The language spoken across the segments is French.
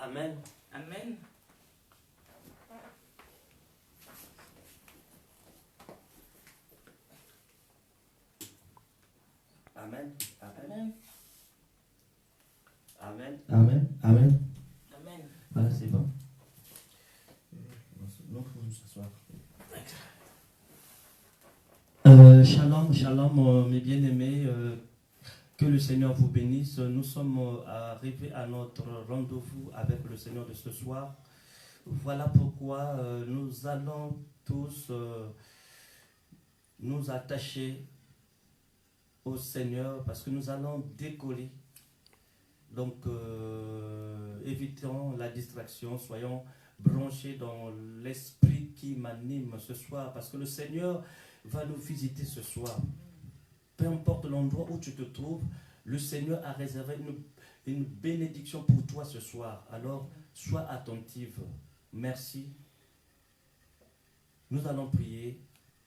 Amen. Amen. Amen. Amen. Amen. Amen. Amen. Amen. Voilà, c'est bon. Donc, il faut nous s'asseoir. Shalom, shalom, mes bien-aimés. Que le Seigneur vous bénisse. Nous sommes arrivés à notre rendez-vous avec le Seigneur de ce soir. Voilà pourquoi nous allons tous nous attacher au Seigneur parce que nous allons décoller. Donc, évitons la distraction, soyons branchés dans l'esprit qui m'anime ce soir parce que le Seigneur va nous visiter ce soir. Peu importe l'endroit où tu te trouves, le Seigneur a réservé une bénédiction pour toi ce soir. Alors, sois attentive. Merci. Nous allons prier.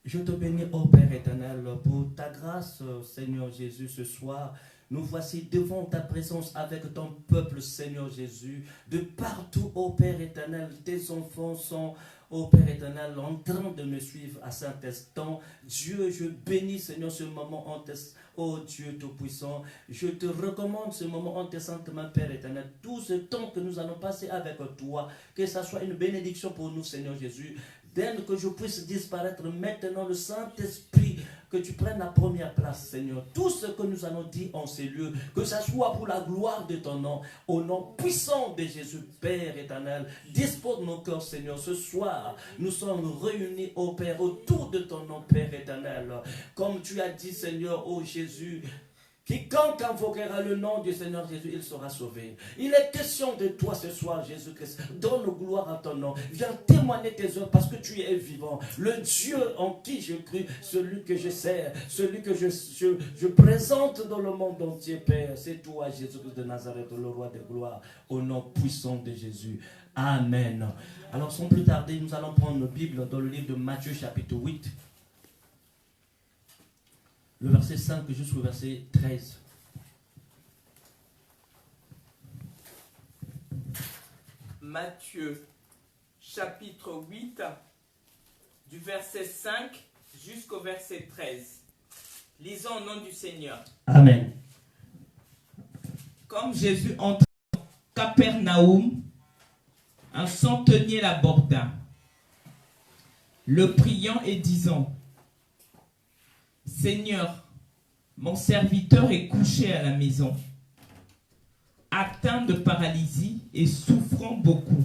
Je te bénis, ô Père éternel, pour ta grâce, Seigneur Jésus, ce soir. Nous voici devant ta présence avec ton peuple, Seigneur Jésus. De partout, ô Père éternel, tes enfants sont, ô Père éternel, en train de me suivre à cet instant. Dieu, je bénis, Seigneur, ce moment en tes... Ô Dieu Tout-Puissant, je te recommande ce moment en tes saintes mains, Père éternel. Tout ce temps que nous allons passer avec toi, que ça soit une bénédiction pour nous, Seigneur Jésus. Dès que je puisse disparaître maintenant, le Saint-Esprit, que tu prennes la première place, Seigneur. Tout ce que nous allons dire en ces lieux, que ça soit pour la gloire de ton nom, au nom puissant de Jésus, Père éternel. Dispose nos cœurs, Seigneur. Ce soir, nous sommes réunis, ô Père, autour de ton nom, Père éternel. Comme tu as dit, Seigneur, ô Jésus, quiconque invoquera le nom du Seigneur Jésus, il sera sauvé. Il est question de toi ce soir, Jésus-Christ. Donne gloire à ton nom. Viens témoigner tes œuvres parce que tu es vivant. Le Dieu en qui je crie, celui que je sers, celui que je présente dans le monde entier, Père. C'est toi, Jésus-Christ de Nazareth, le roi de gloire, au nom puissant de Jésus. Amen. Alors, sans plus tarder, nous allons prendre nos Bibles dans le livre de Matthieu, chapitre 8. Le verset 5 jusqu'au verset 13. Matthieu, chapitre 8, du verset 5 jusqu'au verset 13. Lisons au nom du Seigneur. Amen. Comme Jésus entra en Capernaum, un centenier l'aborda, le priant et disant: Seigneur, mon serviteur est couché à la maison, atteint de paralysie et souffrant beaucoup.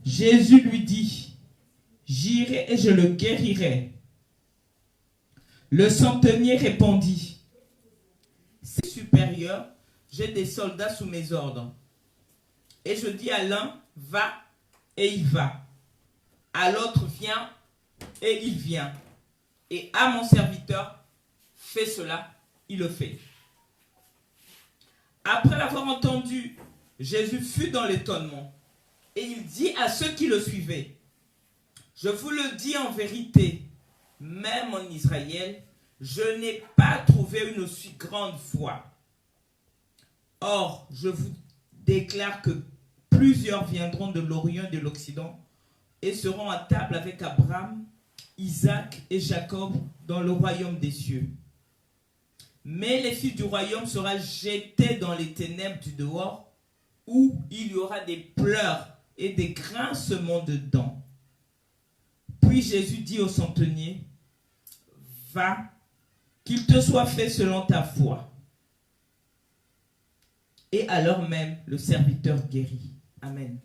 Jésus lui dit: J'irai et je le guérirai. Le centenier répondit: C'est supérieur, j'ai des soldats sous mes ordres. Et je dis à l'un: Va, et il va. À l'autre: Viens, et il vient. Et à mon serviteur: Fais cela, il le fait. Après l'avoir entendu, Jésus fut dans l'étonnement. Et il dit à ceux qui le suivaient: Je vous le dis en vérité, même en Israël, je n'ai pas trouvé une aussi grande foi. Or, je vous déclare que plusieurs viendront de l'Orient et de l'Occident et seront à table avec Abraham, Isaac et Jacob dans le royaume des cieux. Mais les fils du royaume seront jetés dans les ténèbres du dehors, où il y aura des pleurs et des grincements de dents. Puis Jésus dit au centenier: Va, qu'il te soit fait selon ta foi. Et à l'heure même, le serviteur guérit. Amen.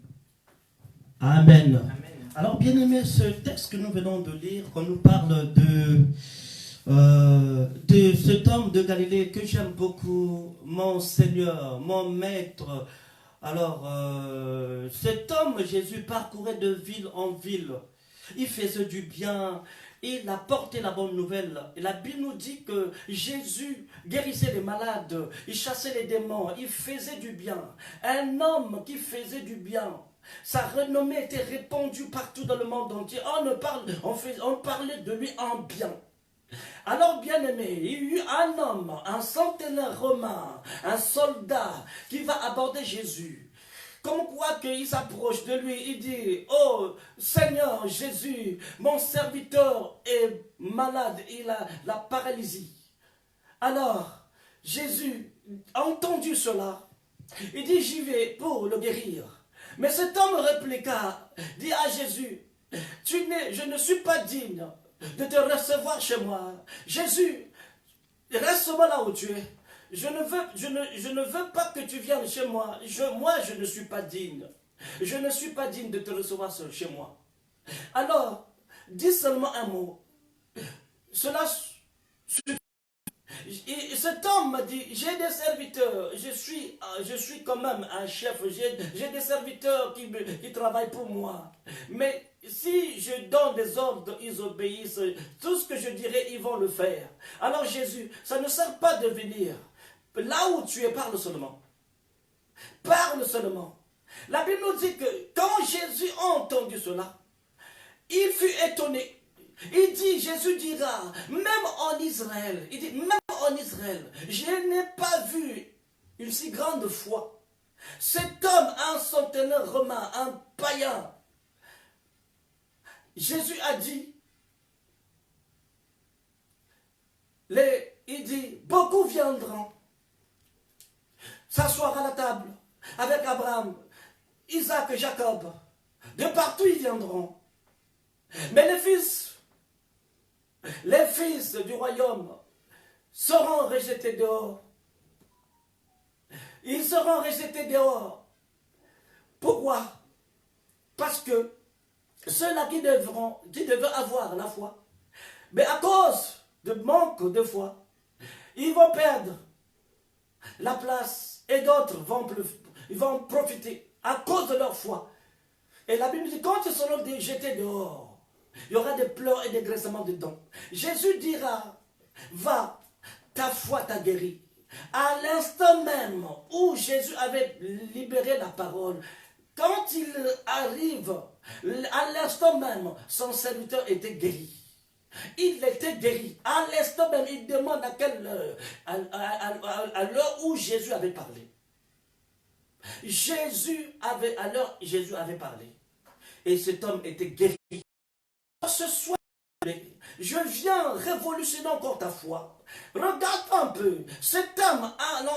Amen. Amen. Alors, bien aimé, ce texte que nous venons de lire, on nous parle de cet homme de Galilée que j'aime beaucoup, mon Seigneur, mon Maître. Alors, cet homme, Jésus, parcourait de ville en ville. Il faisait du bien, il a porté la bonne nouvelle. Et la Bible nous dit que Jésus guérissait les malades, il chassait les démons, il faisait du bien. Un homme qui faisait du bien. Sa renommée était répandue partout dans le monde entier. On parlait de lui en bien. Alors, bien aimé, il y a eu un homme, un centenaire romain, un soldat qui va aborder Jésus. Comme quoi qu'il s'approche de lui, il dit, oh Seigneur Jésus, mon serviteur est malade, il a la paralysie. Alors, Jésus a entendu cela, il dit, j'y vais pour le guérir. Mais cet homme répliqua, dit à Jésus, je ne suis pas digne de te recevoir chez moi. Jésus, reste-moi là où tu es. Je ne veux pas que tu viennes chez moi. Moi, je ne suis pas digne. Je ne suis pas digne de te recevoir chez moi. Alors, dis seulement un mot. Cela suffit. Et cet homme m'a dit, j'ai des serviteurs, je suis quand même un chef, j'ai des serviteurs qui travaillent pour moi. Mais si je donne des ordres, ils obéissent, tout ce que je dirai, ils vont le faire. Alors Jésus, ça ne sert pas de venir. Là où tu es, parle seulement. Parle seulement. La Bible nous dit que quand Jésus a entendu cela, il fut étonné. Il dit, Jésus dira, même en Israël, il dit, même en Israël, je n'ai pas vu une si grande foi. Cet homme, un centenaire romain, un païen, Jésus a dit, il dit, beaucoup viendront s'asseoir à la table avec Abraham, Isaac et Jacob. De partout ils viendront. Mais les fils du royaume seront rejetés dehors. Ils seront rejetés dehors. Pourquoi? Parce que ceux-là qui devaient avoir la foi, mais à cause de manque de foi, ils vont perdre la place et d'autres vont profiter à cause de leur foi. Et la Bible dit, quand ils seront jetés dehors, il y aura des pleurs et des graissements de dents. Jésus dira, va, ta foi t'a guéri. À l'instant même où Jésus avait libéré la parole, quand il arrive, à l'instant même, son serviteur était guéri. Il était guéri. À l'instant même, il demande à quelle heure, à l'heure où Jésus avait parlé. À l'heure où Jésus avait parlé. Et cet homme était guéri. Ce soir, je viens révolutionner encore ta foi. Regarde un peu. Cet homme,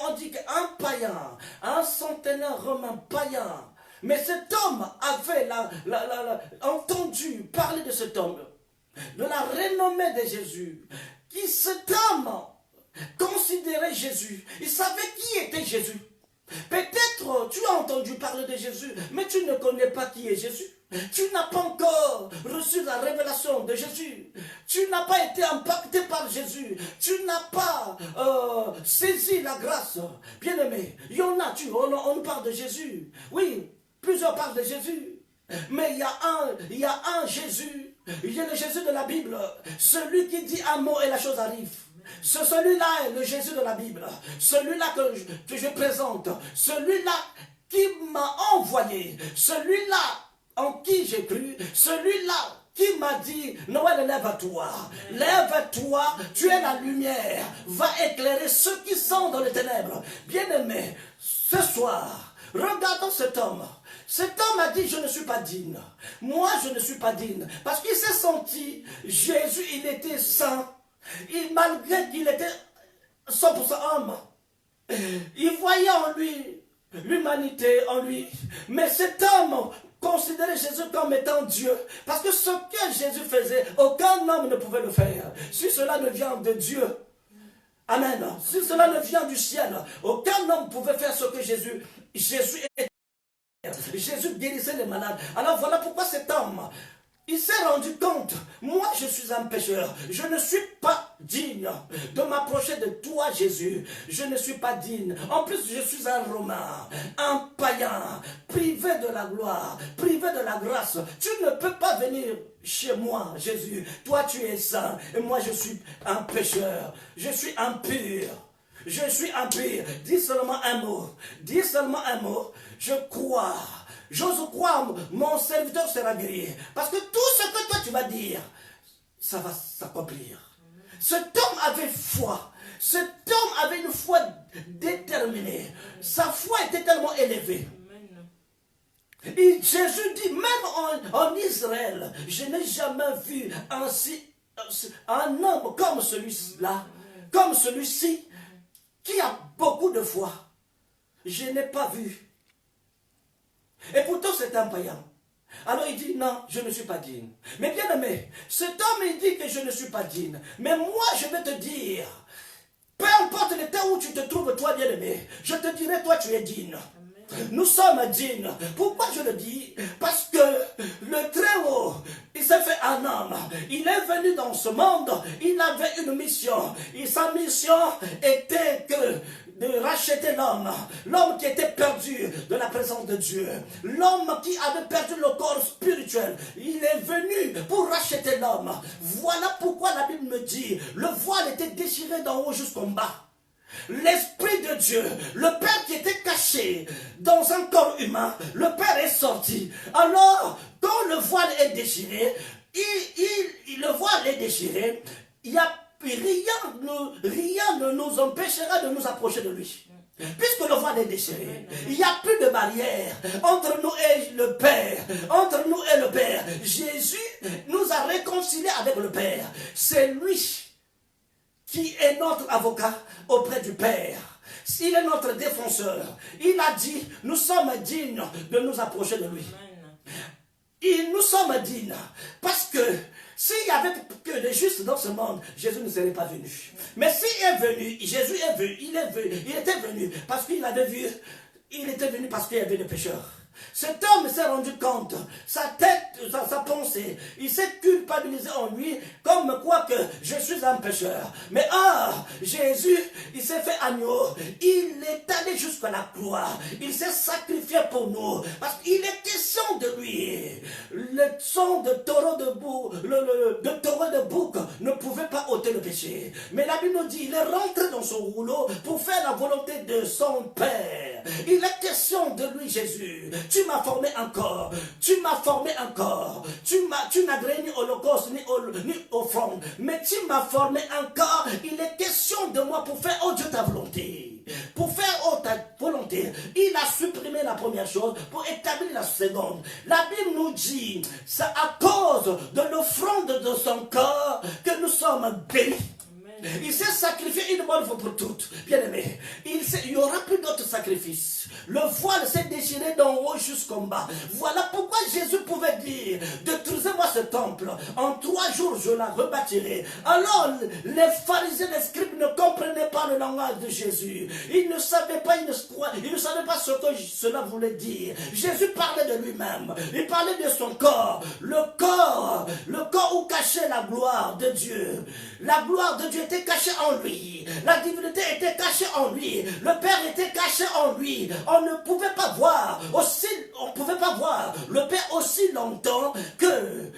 on dit qu'un païen, un centenaire romain païen. Mais cet homme avait entendu parler de cet homme, de la renommée de Jésus. Cet homme considérait Jésus. Il savait qui était Jésus. Peut-être tu as entendu parler de Jésus, mais tu ne connais pas qui est Jésus. Tu n'as pas encore reçu la révélation de Jésus. Tu n'as pas été impacté par Jésus. Tu n'as pas saisi la grâce. Bien-aimé, on parle de Jésus. Oui, plusieurs parlent de Jésus. Mais il y a un Jésus. Il y a le Jésus de la Bible. Celui qui dit un mot et la chose arrive. Celui-là est le Jésus de la Bible. Celui-là que je présente. Celui-là qui m'a envoyé. Celui-là en qui j'ai cru. Celui-là qui m'a dit, Noël, lève-toi. Lève-toi, tu es la lumière. Va éclairer ceux qui sont dans les ténèbres. Bien-aimé, ce soir, regardons cet homme. Cet homme a dit, je ne suis pas digne. Moi, je ne suis pas digne. Parce qu'il s'est senti, Jésus, il était saint. Et malgré qu'il était 100% homme, il voyait en lui l'humanité en lui. Mais cet homme considérait Jésus comme étant Dieu. Parce que ce que Jésus faisait, aucun homme ne pouvait le faire. Si cela ne vient de Dieu, amen. Si cela ne vient du ciel, aucun homme pouvait faire ce que Jésus était. Jésus guérissait les malades. Alors voilà pourquoi cet homme, il s'est rendu compte, moi je suis un pécheur, je ne suis pas digne de m'approcher de toi Jésus, je ne suis pas digne, en plus je suis un Romain, un païen, privé de la gloire, privé de la grâce, tu ne peux pas venir chez moi Jésus, toi tu es saint, et moi je suis un pécheur, je suis impur. Je suis impur. Dis seulement un mot. Dis seulement un mot. Je crois. J'ose croire, mon serviteur sera guéri. Parce que tout ce que toi tu vas dire, ça va s'accomplir. Cet homme avait foi. Cet homme avait une foi déterminée. Sa foi était tellement élevée. Et Jésus dit, même en Israël, je n'ai jamais vu un homme comme celui-là, comme celui-ci, qui a beaucoup de foi. Je n'ai pas vu. Et pourtant c'est un païen. Alors il dit, non, je ne suis pas digne. Mais bien aimé, cet homme il dit que je ne suis pas digne. Mais moi je vais te dire, peu importe le temps où tu te trouves, toi bien aimé, je te dirai, toi tu es digne. Nous sommes dignes. Pourquoi je le dis? Parce que le Très-Haut, il s'est fait un homme. Il est venu dans ce monde. Il avait une mission. Et sa mission était de racheter l'homme. L'homme qui était perdu de la présence de Dieu. L'homme qui avait perdu le corps spirituel. Il est venu pour racheter l'homme. Voilà pourquoi la Bible me dit, le voile était déchiré d'en haut jusqu'en bas. L'Esprit de Dieu, le Père qui était caché dans un corps humain, le Père est sorti. Alors, quand le voile est déchiré, le voile est déchiré, rien ne nous empêchera de nous approcher de lui. Puisque le voile est déchiré, il n'y a plus de barrière entre nous et le Père. Entre nous et le Père. Jésus nous a réconciliés avec le Père. C'est lui qui est notre avocat auprès du Père. Il est notre défenseur. Il a dit, nous sommes dignes de nous approcher de lui. Et nous sommes dignes parce que s'il n'y avait que des justes dans ce monde, Jésus ne serait pas venu. Mais s'il est venu, Jésus est venu, il était venu parce qu'il avait vu, il était venu parce qu'il y avait des pécheurs. Cet homme s'est rendu compte, sa tête, sa pensée, il s'est culpabilisé en lui comme quoi que je suis un pécheur. Mais Jésus, il s'est fait agneau, il est allé jusqu'à la croix, il s'est sacrifié pour nous, parce qu'il est question de lui. Le sang de taureau de bouc ne pouvait pas ôter le péché. Mais la Bible nous dit, il est rentré dans son rouleau pour faire la volonté de son Père. Il est question de lui, Jésus. Tu m'as formé encore. Tu m'as formé encore. Tu n'as gré ni holocauste ni offrande. Mais tu m'as formé encore. Il est question de moi pour faire, oh Dieu, ta volonté. Pour faire, oh ta volonté. Il a supprimé la première chose pour établir la seconde. La Bible nous dit, c'est à cause de l'offrande de son corps que nous sommes bénis. Il s'est sacrifié une bonne fois pour toutes. Bien aimé, il n'y aura plus d'autres sacrifices. Le voile s'est déchiré d'en haut jusqu'en bas. Voilà pourquoi Jésus pouvait dire, détruisez-moi ce temple. En 3 jours, je la rebâtirai. Alors, les pharisiens, les scribes ne comprenaient pas le langage de Jésus. Ils ne savaient pas, ils ne savaient pas ce que cela voulait dire. Jésus parlait de lui-même. Il parlait de son corps. Le corps où cachait la gloire de Dieu. La gloire de Dieu était cachée en lui. La divinité était cachée en lui. Le Père était caché en lui. On ne pouvait pas voir le Père aussi longtemps que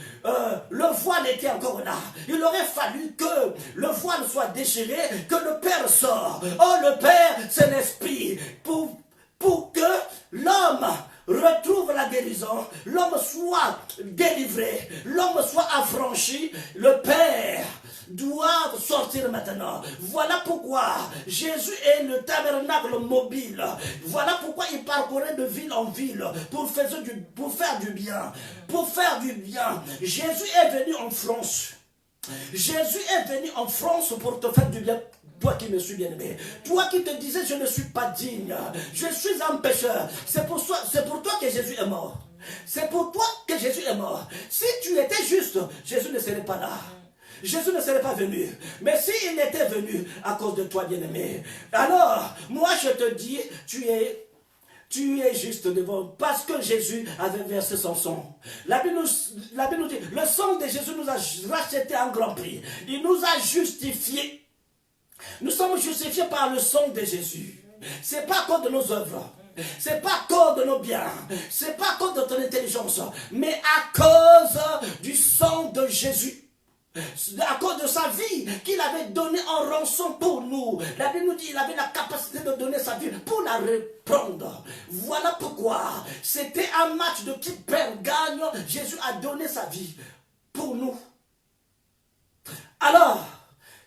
le voile était encore là. Il aurait fallu que le voile soit déchiré, que le Père sort. Oh, le Père, c'est l'Esprit. Pour que l'homme retrouve la guérison, l'homme soit délivré, l'homme soit affranchi, le Père doit sortir maintenant. Voilà pourquoi Jésus est le tabernacle mobile. Voilà pourquoi il parcourait de ville en ville pour faire du bien. Pour faire du bien. Jésus est venu en France. Jésus est venu en France pour te faire du bien. Toi qui me suis bien aimé, toi qui te disais je ne suis pas digne, je suis un pécheur, c'est pour toi que Jésus est mort. C'est pour toi que Jésus est mort. Si tu étais juste, Jésus ne serait pas là. Jésus ne serait pas venu. Mais s'il était venu à cause de toi, bien-aimé, alors, moi je te dis, tu es juste devant, parce que Jésus avait versé son sang. La Bible nous dit, le sang de Jésus nous a racheté un grand prix. Il nous a justifiés. Nous sommes justifiés par le sang de Jésus. C'est pas à cause de nos œuvres. C'est pas à cause de nos biens. C'est pas à cause de ton intelligence. Mais à cause du sang de Jésus. À cause de sa vie qu'il avait donnée en rançon pour nous. La Bible nous dit qu'il avait la capacité de donner sa vie pour la reprendre. Voilà pourquoi c'était un match de qui perd gagne. Jésus a donné sa vie pour nous. Alors,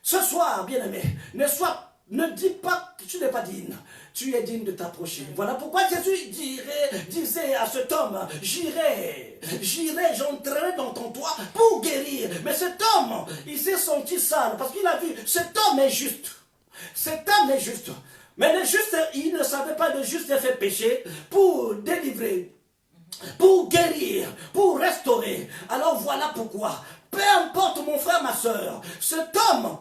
Ce soir, bien-aimé, ne dis pas que tu n'es pas digne. Tu es digne de t'approcher. Voilà pourquoi Jésus disait à cet homme, j'irai, j'entrerai dans ton toit pour guérir. Mais cet homme, il s'est senti sale parce qu'il a vu, cet homme est juste. Cet homme est juste. Mais le juste, il ne savait pas le juste a fait pécher pour délivrer, pour guérir, pour restaurer. Alors voilà pourquoi, peu importe mon frère, ma soeur, cet homme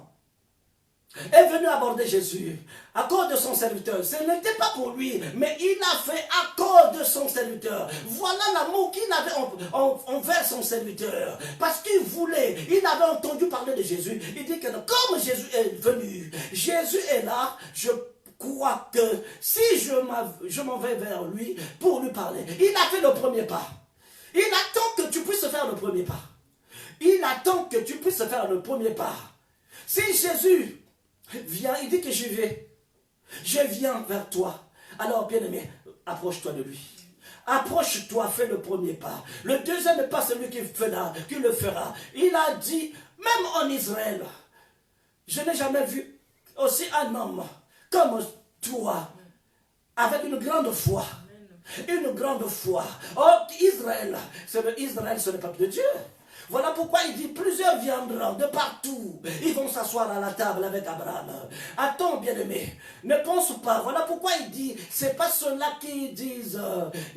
est venu aborder Jésus à cause de son serviteur. Ce n'était pas pour lui, mais il a fait à cause de son serviteur. Voilà l'amour qu'il avait envers son serviteur. Parce qu'il voulait, il avait entendu parler de Jésus. Il dit que comme Jésus est venu, Jésus est là, je crois que si je m'en vais vers lui pour lui parler. Il a fait le premier pas. Il attend que tu puisses faire le premier pas. Il attend que tu puisses faire le premier pas. Si Jésus viens, il dit que je vais. Je viens vers toi. Alors, bien-aimé, approche-toi de lui. Approche-toi, fais le premier pas. Le deuxième pas, c'est lui qui le fera. Il a dit, même en Israël, je n'ai jamais vu aussi un homme comme toi, avec une grande foi. Une grande foi. Oh, Israël, ce n'est pas de Dieu. Voilà pourquoi il dit, plusieurs viendront de partout. Ils vont s'asseoir à la table avec Abraham. Attends, bien-aimé, ne pense pas. Voilà pourquoi il dit, c'est pas ceux-là qui disent,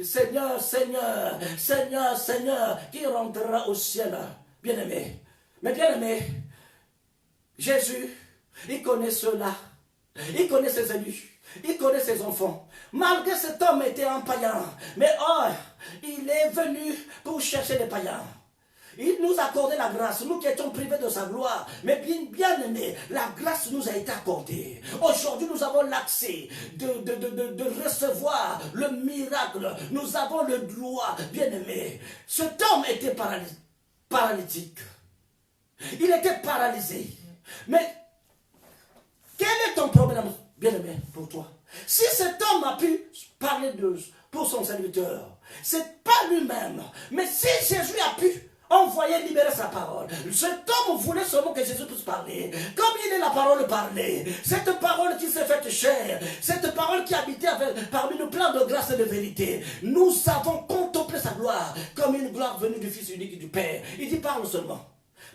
Seigneur, Seigneur, Seigneur, Seigneur, qui rentrera au ciel. Bien-aimé. Mais bien-aimé, Jésus, il connaît ceux-là. Il connaît ses élus. Il connaît ses enfants. Malgré cet homme était un païen. Mais oh, il est venu pour chercher les païens. Il nous a accordé la grâce, nous qui étions privés de sa gloire. Mais bien aimé, la grâce nous a été accordée. Aujourd'hui, nous avons l'accès de recevoir le miracle. Nous avons le droit, bien aimé. Cet homme était paralytique. Il était paralysé. Mais quel est ton problème, bien aimé, pour toi? Si cet homme a pu parler pour son serviteur, c'est pas lui-même. Mais si Jésus a pu envoyer libérer sa parole. Cet homme voulait seulement que Jésus puisse parler. Comme il est la parole parlée, cette parole qui s'est faite chair, cette parole qui habitait parmi nous plein de grâce et de vérité, nous avons contemplé sa gloire comme une gloire venue du Fils unique du Père. Il dit parle seulement.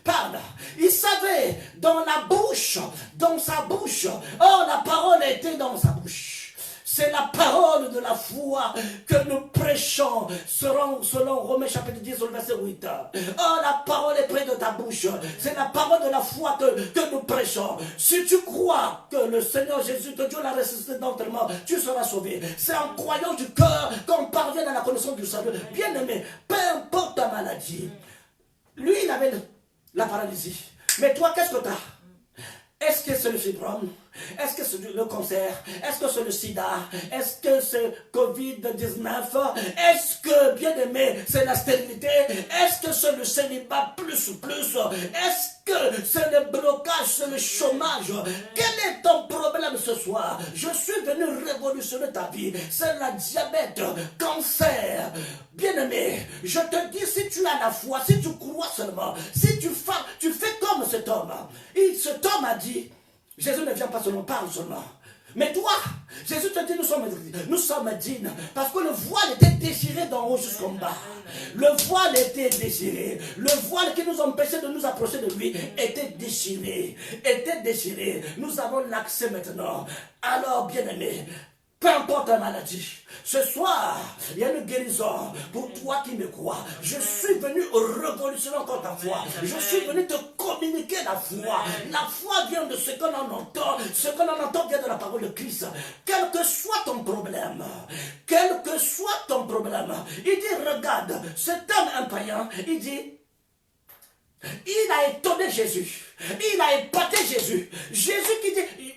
Parle. Il savait dans sa bouche, oh la parole était dans sa bouche. C'est la parole de la foi que nous prêchons selon Romains chapitre 10 au verset 8. Oh, la parole est près de ta bouche. C'est la parole de la foi que nous prêchons. Si tu crois que le Seigneur Jésus, que Dieu l'a ressuscité d'entre les morts, tu seras sauvé. C'est en croyant du cœur qu'on parvient à la connaissance du salut. Bien aimé, peu importe ta maladie. Lui, il avait la paralysie. Mais toi, qu'est-ce que tu as? Est-ce que c'est le fibrome? Est-ce que c'est le cancer? Est-ce que c'est le sida? Est-ce que c'est Covid-19? Est-ce que, bien aimé, c'est la stérilité? Est-ce que c'est le célibat plus? Est-ce que c'est le blocage, c'est le chômage? Quel est ton problème ce soir? Je suis venu révolutionner ta vie. C'est la diabète, cancer. Bien aimé, je te dis, si tu as la foi, si tu crois seulement, si tu fais comme cet homme. Cet homme a dit, Jésus ne vient pas seulement, parle seulement. Mais toi, Jésus te dit, nous sommes dignes. Parce que le voile était déchiré d'en haut jusqu'en bas. Le voile était déchiré. Le voile qui nous empêchait de nous approcher de lui était déchiré. Nous avons l'accès maintenant. Alors, bien aimé, peu importe la maladie, ce soir, il y a une guérison pour toi qui me crois. Je suis venu révolutionner encore ta foi. Je suis venu te communiquer la foi. La foi vient de ce qu'on en entend. Ce qu'on en entend vient de la parole de Christ. Quel que soit ton problème, il dit, regarde, cet homme un païen, il dit, il a étonné Jésus. Il a épaté Jésus. Jésus qui dit,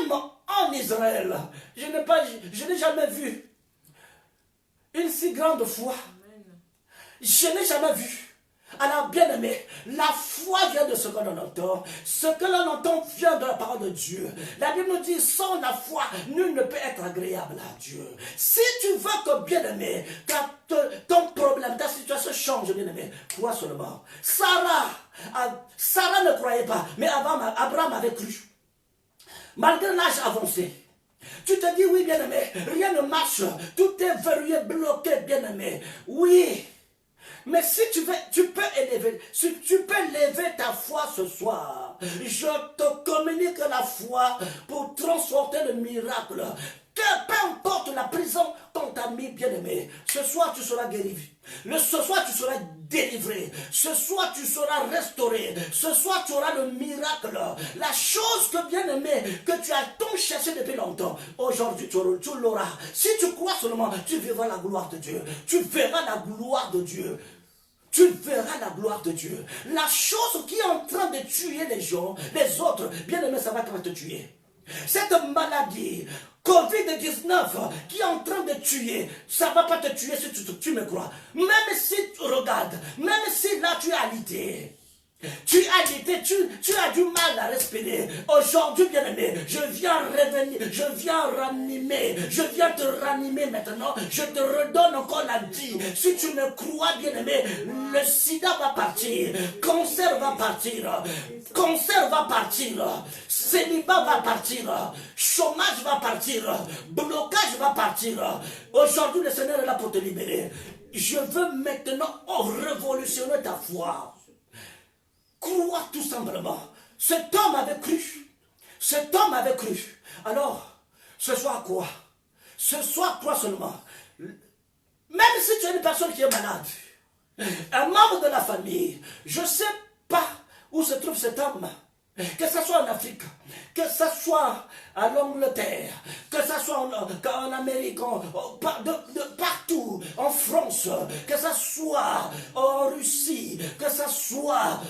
même en Israël, je n'ai jamais vu une si grande foi. Je n'ai jamais vu Alors, bien-aimé, la foi vient de ce que l'on entend. Ce que l'on entend vient de la parole de Dieu. La Bible nous dit, sans la foi, nul ne peut être agréable à Dieu. Si tu veux que, bien-aimé, ton problème, ta situation change, bien-aimé, crois seulement. Sarah ne croyait pas, mais Abraham avait cru. Malgré l'âge avancé, tu te dis, oui, bien-aimé, rien ne marche, tout est verrouillé, bloqué, bien-aimé. Oui. Mais si tu peux lever ta foi ce soir. Je te communique la foi pour transporter le miracle. Peu importe la prison qu'on t'a mis, bien-aimé, ce soir tu seras guéri. Ce soir tu seras délivré. Ce soir tu seras restauré. Ce soir tu auras le miracle. La chose que, bien-aimé, que tu as tant cherché depuis longtemps, aujourd'hui tu l'auras. Si tu crois seulement, tu verras la gloire de Dieu. Tu verras la gloire de Dieu. Tu verras la gloire de Dieu. La chose qui est en train de tuer les gens, les autres, bien-aimé, ça va te tuer. Cette maladie, Covid-19, qui est en train de tuer, ça ne va pas te tuer si tu me crois. Même si tu regardes, même si là tu es alité. Tu as du mal à respirer. Aujourd'hui, bien-aimé, je viens revenir, je viens te ranimer maintenant. Je te redonne encore la vie. Si tu me crois, bien-aimé, le sida va partir, cancer va partir, célibat va partir, chômage va partir, blocage va partir. Aujourd'hui, le Seigneur est là pour te libérer. Je veux maintenant révolutionner ta foi. Crois tout simplement. Cet homme avait cru. Cet homme avait cru. Alors, ce soir quoi? Ce soir quoi seulement? Même si tu es une personne qui est malade, un membre de la famille, je ne sais pas où se trouve cet homme. Que ce soit en Afrique, que ce soit à l'Angleterre, que ce soit en Amérique, partout, en France, que ce soit en Russie, que ce soit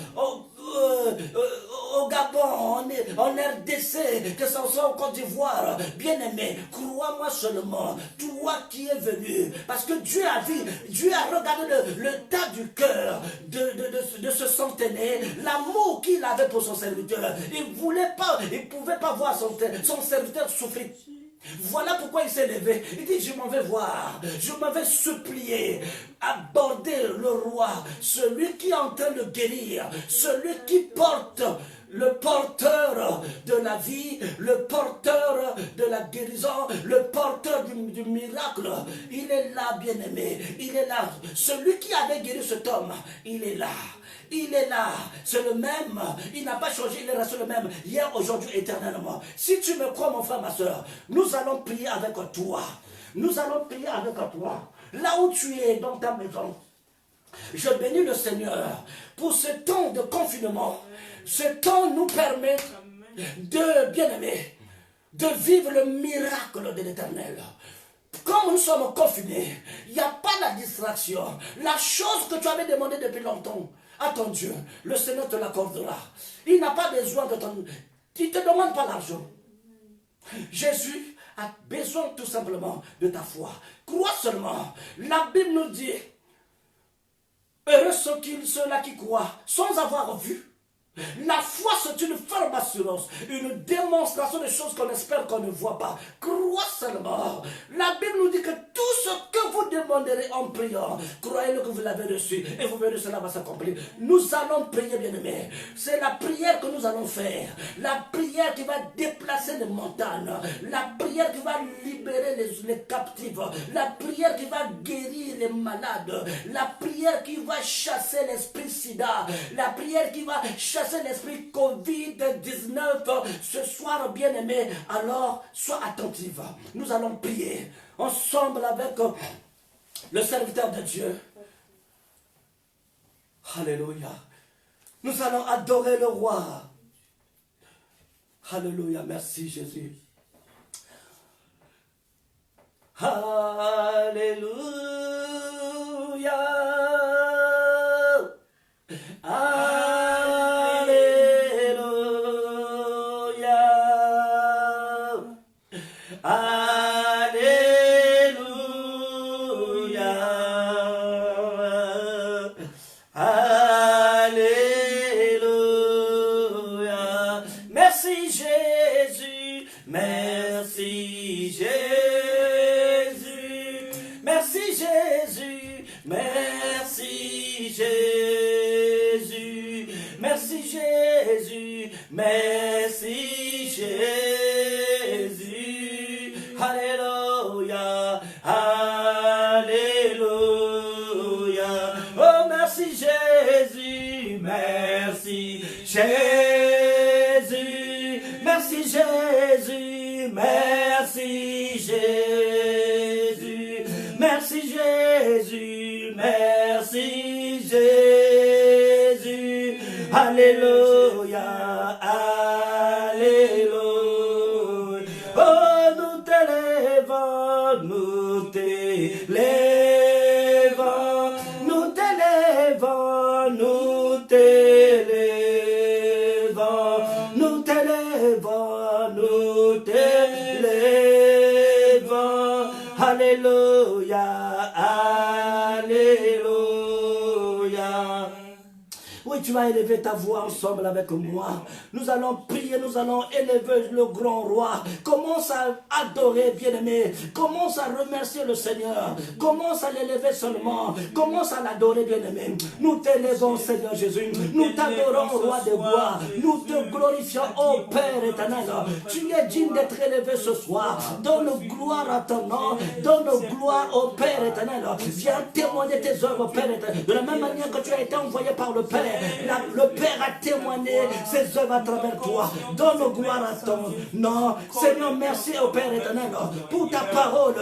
au Gabon, en RDC, que ce soit en Côte d'Ivoire, bien-aimé, crois-moi seulement, toi qui es venu, parce que Dieu a vu, Dieu a regardé le tas du cœur de ce centenaire, l'amour qu'il avait pour son serviteur. Il ne pouvait pas voir son serviteur souffrir. Voilà pourquoi il s'est levé. Il dit, je m'en vais voir, je m'en vais supplier, aborder le roi, celui qui est en train de guérir, celui qui porte, le porteur de la vie, le porteur de la guérison, le porteur du miracle. Il est là, bien-aimé, il est là. Celui qui avait guéri cet homme, il est là. Il est là, c'est le même, il n'a pas changé, il reste le même, hier, aujourd'hui, éternellement. Si tu me crois, mon frère, ma soeur, nous allons prier avec toi. Nous allons prier avec toi. Là où tu es, dans ta maison, je bénis le Seigneur pour ce temps de confinement. Ce temps nous permet de, bien-aimer, de vivre le miracle de l'Éternel. Comme nous sommes confinés, il n'y a pas la distraction. La chose que tu avais demandé depuis longtemps à ton Dieu, le Seigneur te l'accordera. Il n'a pas besoin de ton... Il ne te demande pas l'argent. Jésus a besoin tout simplement de ta foi. Crois seulement. La Bible nous dit, heureux ceux-là qui croient sans avoir vu. La foi, c'est une ferme assurance, une démonstration de choses qu'on espère qu'on ne voit pas. Crois seulement. La Bible nous dit que tout ce que vous demanderez en priant, croyez-le que vous l'avez reçu et vous verrez cela va s'accomplir. Nous allons prier, bien-aimés. C'est la prière que nous allons faire. La prière qui va déplacer les montagnes. La prière qui va libérer les captifs. La prière qui va guérir les malades. La prière qui va chasser l'esprit sida. La prière qui va chasser l'esprit Covid-19 ce soir, bien-aimé. Alors, sois attentive. Nous allons prier ensemble avec le serviteur de Dieu. Alléluia. Nous allons adorer le roi. Alléluia. Merci Jésus. Alléluia. Alléluia. merci Jésus, merci Jésus, merci Jésus, merci Jésus, merci Jésus, alléluia, alléluia, oh merci Jésus, merci Jésus, merci Jésus, merci Jésus, merci Jésus, merci Jésus, alléluia, alléluia, oh nous t'élèvons, nous t'élèvons, nous t'élèvons, nous t'élèvons, nous t'élèvons, nous t'élèvons, alléluia, alléluia. Oui, tu vas élever ta voix ensemble avec moi. Nous allons prier, nous allons élever le grand roi. Commence à adorer, bien-aimé. Commence à remercier le Seigneur. Commence à l'élever seulement. Commence à l'adorer, bien-aimé. Nous t'élevons, Seigneur Jésus. Nous t'adorons, roi des rois. Nous te glorifions, ô Père éternel. Tu es digne d'être élevé ce soir. Donne gloire à ton nom. Donne gloire au Père éternel. Viens témoigner tes œuvres, Père éternel. De la même manière que tu as été envoyé par le Père. Le Père a témoigné ses œuvres à travers toi. Donne gloire à ton nom. Seigneur, merci au Père éternel pour ta parole.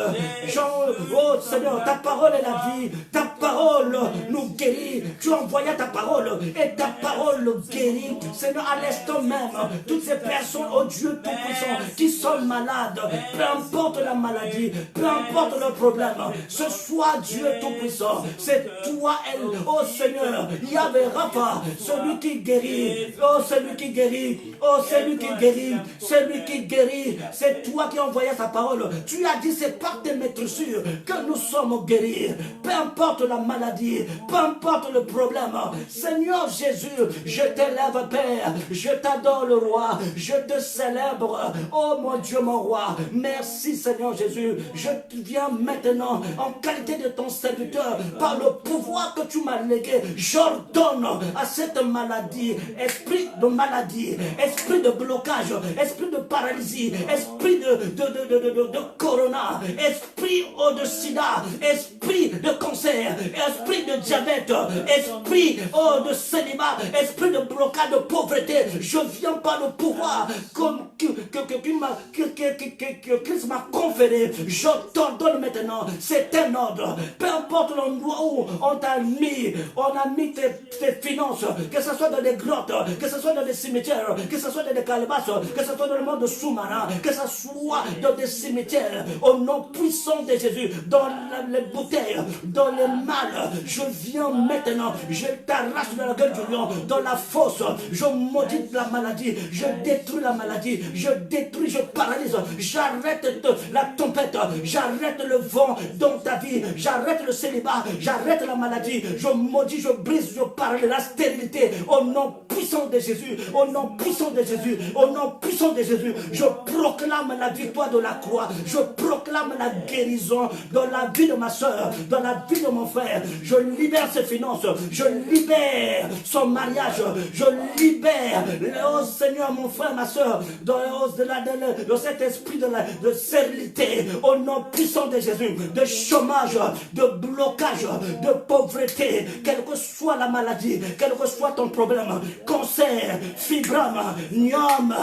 Oh Seigneur, ta parole est la vie. Ta parole nous guérit. Tu as envoyé ta parole et ta parole nous guérit. Seigneur, à l'instant même, toutes ces personnes, oh Dieu Tout-Puissant, qui sont malades, peu importe la maladie, peu importe le problème, ce soit Dieu Tout-Puissant, c'est toi, elle, oh Seigneur, Yahvé Rapha, celui qui guérit, oh celui qui guérit, oh celui qui guérit, celui qui guérit, c'est toi qui as envoyé ta parole. Tu as dit c'est par tes maîtresures que nous sommes guéris. Peu importe la maladie, peu importe le problème. Seigneur Jésus, je t'élève Père, je t'adore le roi, je te célèbre, oh mon Dieu mon roi. Merci Seigneur Jésus, je viens maintenant en qualité de ton serviteur, par le pouvoir que tu m'as légué, j'ordonne à cette maladie, esprit de maladie, esprit de blocage, esprit de paralysie, esprit de corona, esprit de sida, esprit de cancer, esprit de diabète, esprit de célibat, esprit de blocage de pauvreté, je viens par le pouvoir que Christ m'a conféré, je t'ordonne maintenant, c'est un ordre, peu importe l'endroit où on t'a mis, on a mis tes finances, que ce soit dans des grottes, que ce soit dans des cimetières, que ce soit dans des calebasses, que ce soit dans le monde sous-marin, que ce soit dans des cimetières, au nom puissant de Jésus, dans les bouteilles, dans les malles, je viens maintenant, je t'arrache de la gueule du lion, dans la fosse, je maudis la maladie, je détruis la maladie, je détruis, je paralyse, j'arrête la tempête, j'arrête le vent dans ta vie, j'arrête le célibat, j'arrête la maladie, je maudis, je brise, je paralyse la stérilité, au nom puissant de Jésus, au nom puissant de Jésus, au nom puissant de Jésus, je proclame la victoire de la croix, je proclame la guérison dans la vie de ma soeur, dans la vie de mon frère, je libère ses finances, je libère son mariage, je libère, oh Seigneur, mon frère, ma soeur, dans cet esprit de stérilité, au nom puissant de Jésus, de chômage, de blocage, de pauvreté, quelle que soit la maladie, quel que soit ton problème, cancer, fibrome, myome,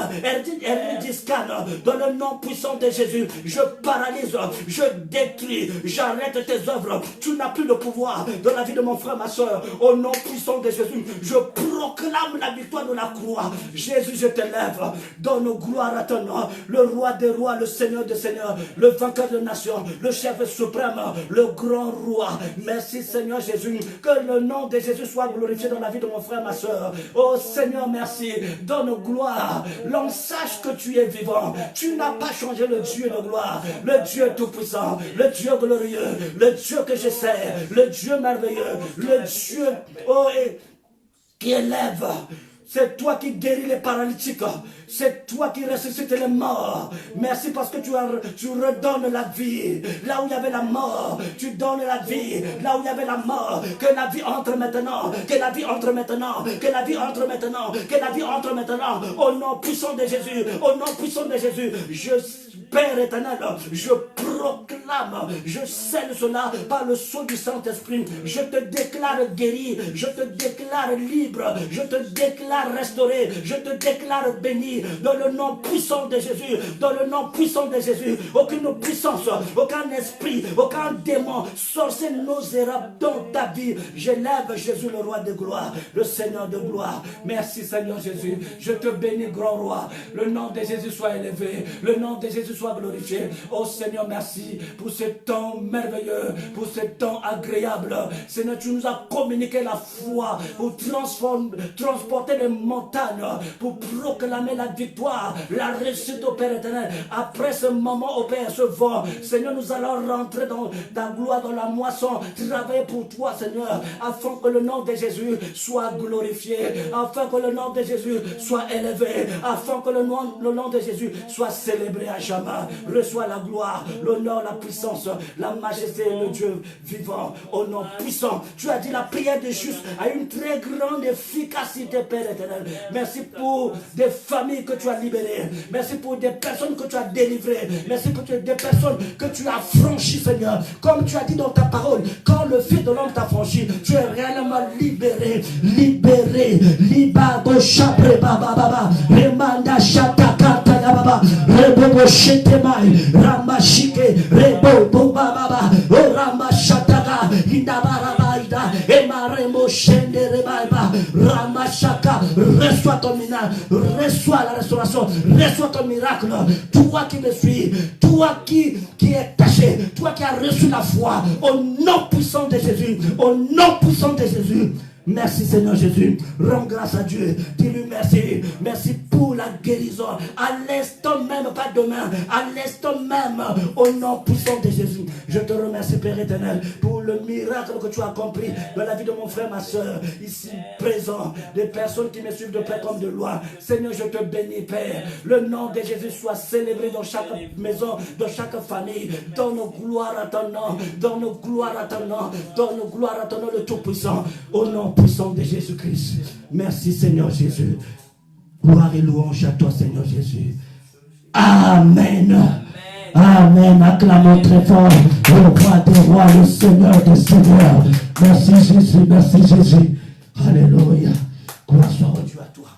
discane, dans le nom puissant de Jésus, je paralyse, je détruis, j'arrête tes œuvres, tu n'as plus de pouvoir dans la vie de mon frère, ma soeur, au nom puissant de Jésus, je proclame la victoire de la croix. Jésus, je t'élève, donne gloire à ton nom, le roi des rois, le Seigneur des seigneurs, le vainqueur de nations, le chef suprême, le grand roi. Merci Seigneur Jésus, que le nom de Jésus soit glorifié dans la vie de mon frère, ma soeur. Oh Seigneur, merci, donne gloire, l'on sache que tu es vivant, tu n'as pas changé, le Dieu de gloire, le Dieu tout-puissant, le Dieu glorieux, le Dieu que je sais, le Dieu merveilleux, le Dieu qui élève C'est toi qui guéris les paralytiques. C'est toi qui ressuscites les morts. Merci parce que tu redonnes la vie. Là où il y avait la mort, tu donnes la vie. Là où il y avait la mort, que la vie entre maintenant. Que la vie entre maintenant. Que la vie entre maintenant. Que la vie entre maintenant. Au nom puissant de Jésus. Au nom puissant de Jésus. Père éternel, je proclame, je scelle cela par le sceau du Saint-Esprit. Je te déclare guéri, je te déclare libre, je te déclare restauré, je te déclare béni dans le nom puissant de Jésus, dans le nom puissant de Jésus. Aucune puissance, aucun esprit, aucun démon, sorcier nauséabond dans ta vie. J'élève Jésus le roi de gloire, le Seigneur de gloire. Merci Seigneur Jésus, je te bénis grand roi. Le nom de Jésus soit élevé, le nom de Jésus soit glorifié. Oh Seigneur, merci pour ce temps merveilleux, pour ce temps agréable. Seigneur, tu nous as communiqué la foi pour transporter les montagnes, pour proclamer la victoire, la réussite au Père éternel. Après ce moment, au Père, ce vent, Seigneur, nous allons rentrer dans ta gloire, dans la moisson, travailler pour toi, Seigneur, afin que le nom de Jésus soit glorifié, afin que le nom de Jésus soit élevé, afin que le nom de Jésus soit célébré à jamais. Reçois la gloire, l'honneur, la puissance, la majesté et le Dieu vivant, au nom puissant. Tu as dit la prière des justes a une très grande efficacité, Père éternel. Merci pour des familles que tu as libérées. Merci pour des personnes que tu as délivrées. Merci pour des personnes que tu as franchies, Seigneur. Comme tu as dit dans ta parole, quand le Fils de l'homme t'a franchi, tu es réellement libéré. Libéré. Libabo chabre baba baba. Remanda chataka baba. Rebobo shetemai. Ramashike. Rebobo baba. O ramashataka. Indabara ida. Emaremo shende rebaiba. Ramashaka. Reçois ton miracle. Reçois la restauration. Reçois ton miracle. Toi qui me suis. Toi qui est taché. Toi qui as reçu la foi. Au nom puissant de Jésus. Au nom puissant de Jésus. Merci Seigneur Jésus. Rends grâce à Dieu. Dis-lui merci. Merci pour la guérison. À l'instant même, pas demain. À l'instant même. Au nom puissant de Jésus. Je te remercie Père éternel pour le miracle que tu as accompli dans la vie de mon frère, ma soeur. Ici présent. Des personnes qui me suivent de près comme de loin. Seigneur, je te bénis Père. Le nom de Jésus soit célébré dans chaque maison, dans chaque famille. Donne gloire à ton nom. Donne gloire à ton nom. Donne gloire à ton nom le Tout-Puissant. Au nom puissant de Jésus-Christ. Merci Seigneur Jésus. Gloire et louange à toi Seigneur Jésus. Amen. Amen. Acclamons très fort le roi des rois, le Seigneur des seigneurs. Merci Jésus, merci Jésus. Alléluia. Gloire soit rendue à toi.